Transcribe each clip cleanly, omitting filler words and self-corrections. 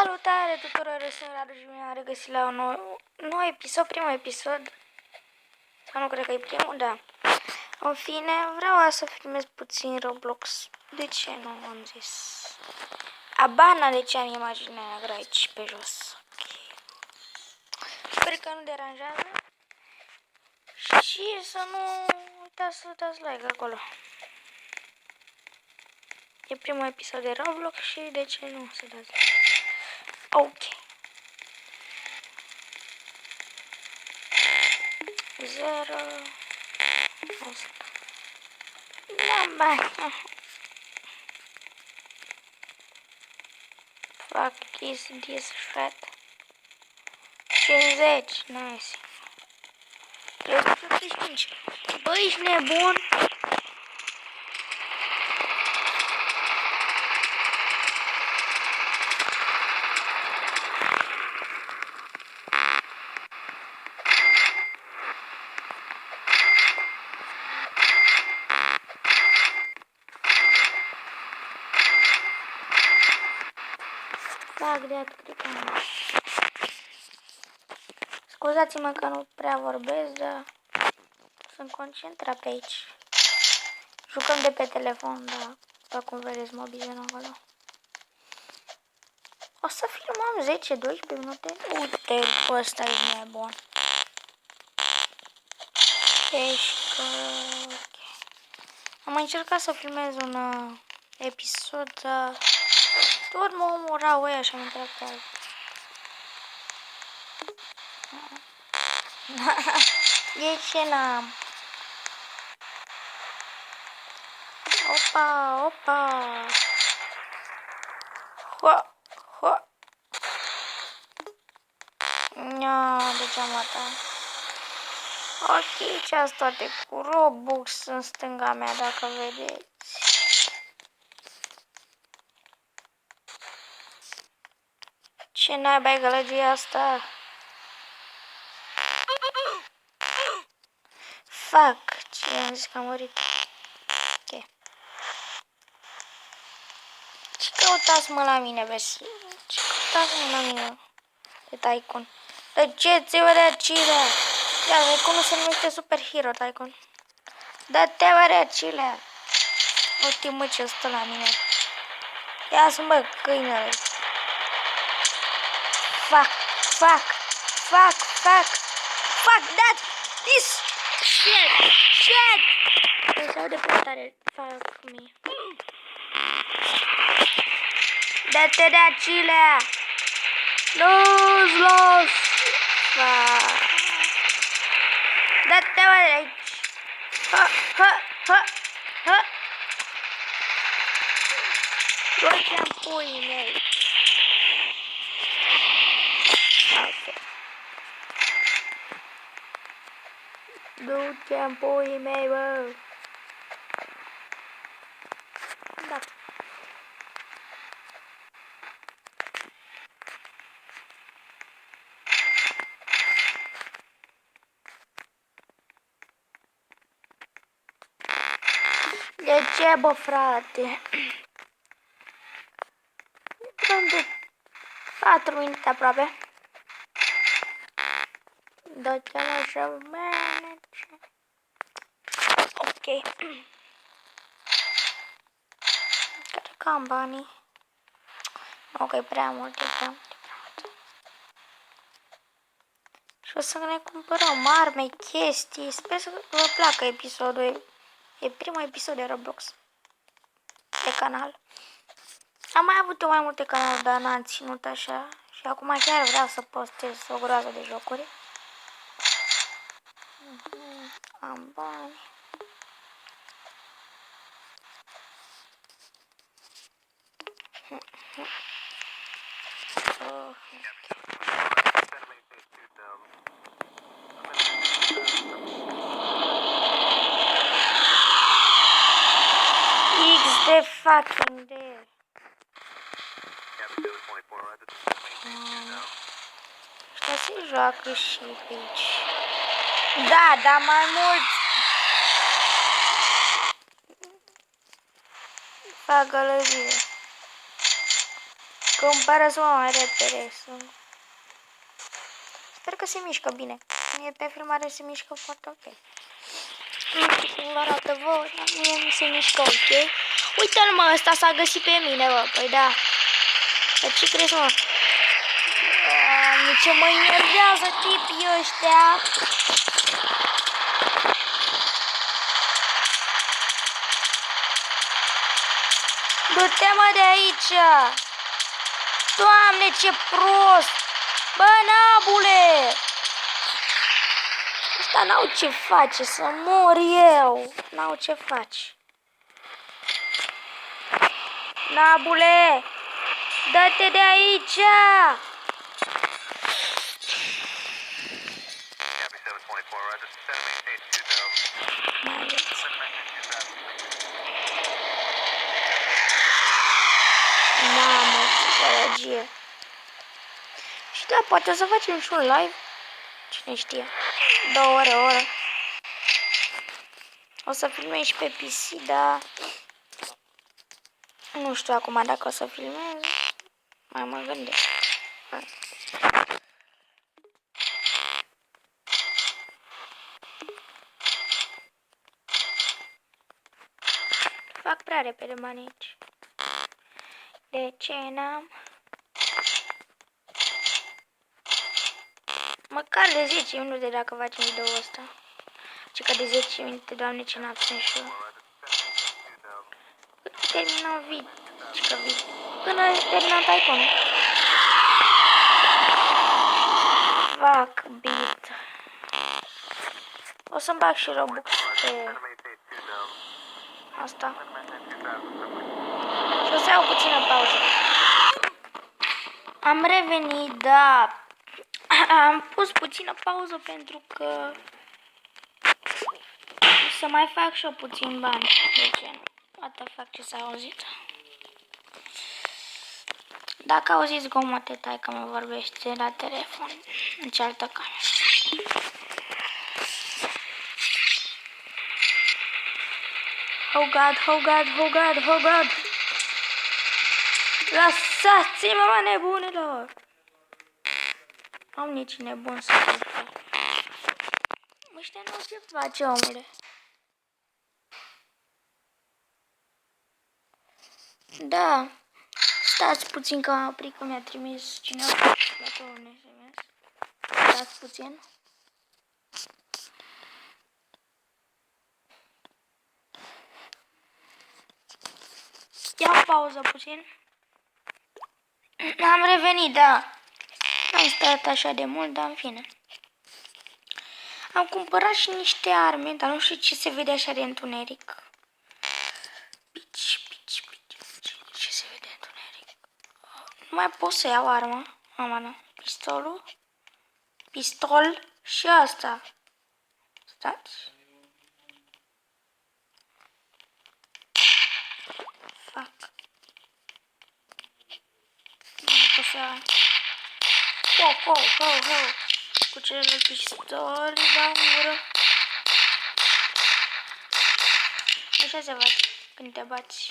Salutare tuturor, sunt Radu și mi-am regăsit la un nou episod, primul episod. Sau nu cred că e primul, da. În fine, vreau să filmez puțin Roblox. De ce nu am zis? Abana de ce am imaginea neagră aici pe jos. Okay. Sper că nu deranjează. Și să nu uitați să dați like acolo. E primul episod de Roblox și de ce nu să dați like. Ok. 0 asta. N-am bani. Fac this shit. 50, nice. 385. Băi, ești nebun? Scuzați-mă că nu prea vorbesc, dar sunt concentrat pe aici. Jucăm de pe telefon, dar după cum vedeți mă bizionăm acolo. O să filmăm 10-12 minute. Uite, ăsta e nebun. Deci că... Okay. Am încercat să filmez un episod, dar tot mă omorau ăia și am intrat pe altul. De ce n-am? Opa, opa. Hoa, hoa. Nia, de ce am atat? Ok, ce-ați toate cu Robux în stânga mea, dacă vedeți. Ce naiba e gălăgia asta? Fuck, ce am zis că am murit. Ok. Ce căutați mă la mine, vezi? Ce căutați mă la mine? De Tycoon. Dă-ți-vă de acilea! Ia, Tycoon se numește Super Hero, Tycoon. Dă-te-vă de acilea! Uite mă ce stă la mine. Ia-ți mă, câinele. Fuck, fuck, fuck, fuck, fuck that, this shit, shit. Deci au de prea tare, fuck me. Dă-te de acilea. Los. Fuck. Dă-te de aici. Ha. Du-te-n puii mei. Ok. Du-te-n puii mei, bă. Da. De ce, bă, frate? De 4 minute aproape. Dă-te mă și manage. Ok. Cred că am banii. Nu, că e prea multe. Și o să ne cumpărăm arme, chestii. Sper să vă placă episodul. E primul episod de Roblox pe canal. Am mai avut eu mai multe canaluri, dar n-am ținut așa. Și acum chiar vreau să postez o groază de jocuri. Am bani. X de fucking de. Ăștia se joacă și pe aici. Da, dar mai mult. Fac gălăgie. Că îmi pare să mă mai repede. Sper că se mișcă bine. Mie pe filmare se mișcă foarte ok. Nu știu cum vă arată voi, dar mie mi se mișcă ok. Uite-l mă, ăsta s-a găsit pe mine, bă. Păi da. Dar ce crezi, mă? Ce mă enervează tipii ăștia. Du-te mă de aici. Doamne, ce prost. Bă, nabule. Ăsta n-au ce face, să mor eu. N-au ce face. Nabule. Dă-te de aici. Mamă, ce părăgie. Și da, poate o să facem și un live. Cine știe. 2 ore, o oră. O să filmez și pe PC, dar nu știu acum dacă o să filmez. Mai mă gândesc. Fac prea repede bani aici. De ce n-am? Măcar de 10 minute dacă facem video ăsta. Ce că de 10 minute, doamne, ce n-abțin și eu. Până terminăm video. Ce că video. Până terminăm Tycoon. Fac beat. O să-mi bag și Robux pe asta. Și o să iau puțină pauză. Am revenit, da. Am pus puțină pauză pentru că să mai fac și eu puțin bani. De ce nu? Poate fac ce s-a auzit. Dacă auziți gomote, taică mă vorbește la telefon în cealaltă cameră. Oh God, oh God, oh God, oh God. Lăsați-mă, mă, nebunilor. Am nici nebun să fac. Ăștia nu ce face, omule. Da. Stați puțin că am oprit că mi-a trimis cineva la un SMS. Stați puțin. Ia o pauză puțin. Am revenit, da. N-am stat așa de mult, dar în fine. Am cumpărat și niște arme, dar nu știu ce se vede așa de întuneric. Bici. Ce se vede întuneric? Nu mai pot să iau armă. Mama, pistolul. Pistol și asta. Stați. Fac. Nu mai pot să... Ho. Cu celălalt pistol, da, în gură. Așa se face când te bați.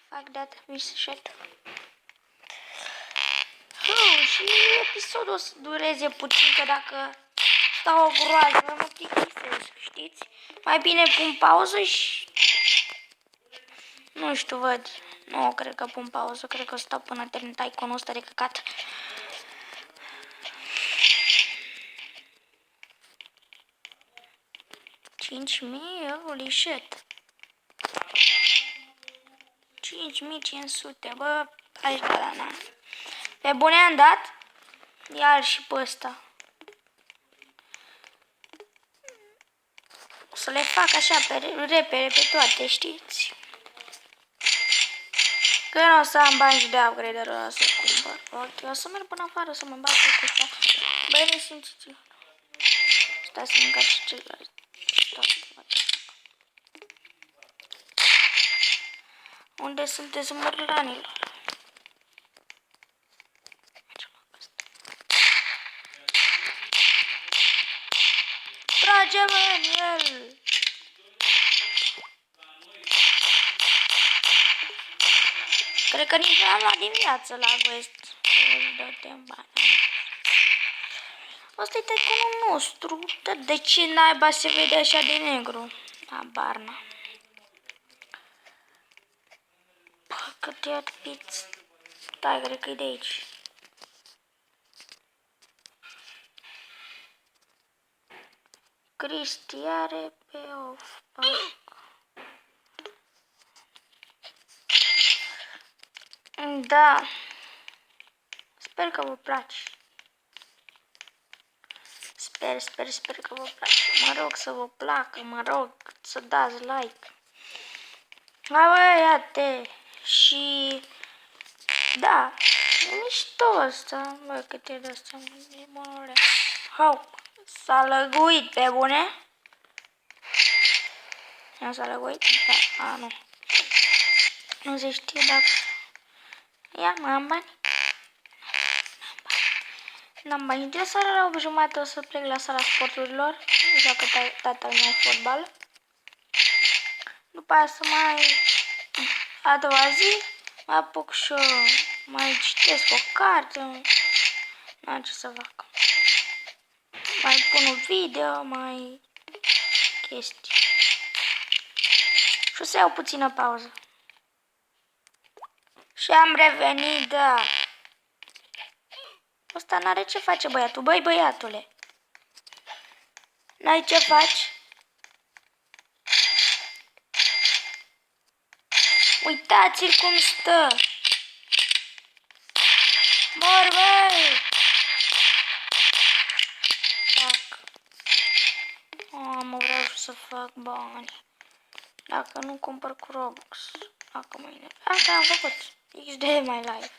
Fac dat shot. Și episodul o să dureze puțin, că dacă stau o groază, mă plictisesc, știți? Mai bine pun pauză și... Nu știu, văd. Nu, cred că pun pauză, cred că o stau până termin Tycoon-ul ăsta de căcat. Holy shit. 5500, bă, aici da, na. Pe bune am dat? Iar și pe ăsta. O să le fac așa pe repede pe toate, știți? Că nu o să am bani și de upgrade-ul ăla să cumpăr. Ok, o să merg până afară să mă bag cu ăsta. Băi, ne simțiți. Stai să mâncați și celălalt. Unde sunteți, mărlanilor? Trage-mă în el! Cred că nici nu am luat din viață la West. Dă-te-n bani. Ăsta e telefonul nostru. Dar de ce naiba se vede așa de negru? Habar n-am. Cât e piț. Da, cred că e de aici. Cristi are pe off. Da. Sper că vă place. Sper că vă place. Mă rog să vă placă, mă rog să dați like. Hai bă, ia-te. Și... Da. E mișto ăsta. Bă, cât e de ăsta. E bunule. Hau. S-a lăguit pe bune. Nu s-a lăguit? Da. A, nu. Nu se știe dacă... Ia, mă, am bani. N-am bani. De seara la 8:30 o să plec la sala sporturilor. Joacă tatăl meu fotbal. După aia să mai... A doua zi mă apuc și mai citesc o carte. N-am ce să fac. Mai pun un video, mai... chestii. Și o să iau puțină pauză. Și am revenit, da. Ăsta n-are ce face băiatul. Băi, băiatule. N-ai ce faci? Uitați-l cum stă. Mor, băi. Fac. Mă vreau și să fac bani. Dacă nu cumpăr cu Robux. Dacă mâine. Asta am făcut. XD my life.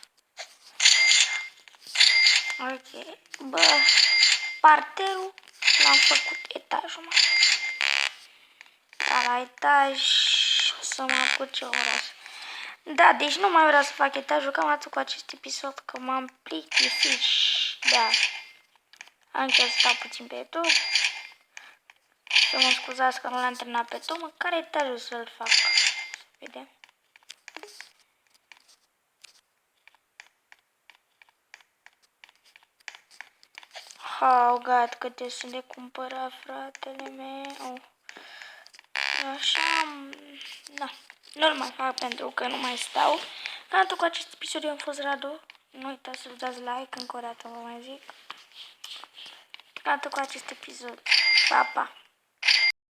Ok. Bă. Parterul l-am făcut etajul mai. Dar la etaj să mă apuc ce ora. Da, deci nu mai vreau să fac etajul, cam atât cu acest episod, că m-am plictisit. Da. Am încercat să stau puțin pe YouTube. Să mă scuzați că nu l-am terminat pe Tom. Care etajul să-l fac? Să vedem. Oh, God, câte sunt de cumpărat, fratele meu. Așa, da. Nu-l mai fac pentru că nu mai stau. Cam cu acest episod eu am fost Radu. Nu uitați să dați like, încă o dată vă mai zic. Cam cu acest episod. Pa, pa!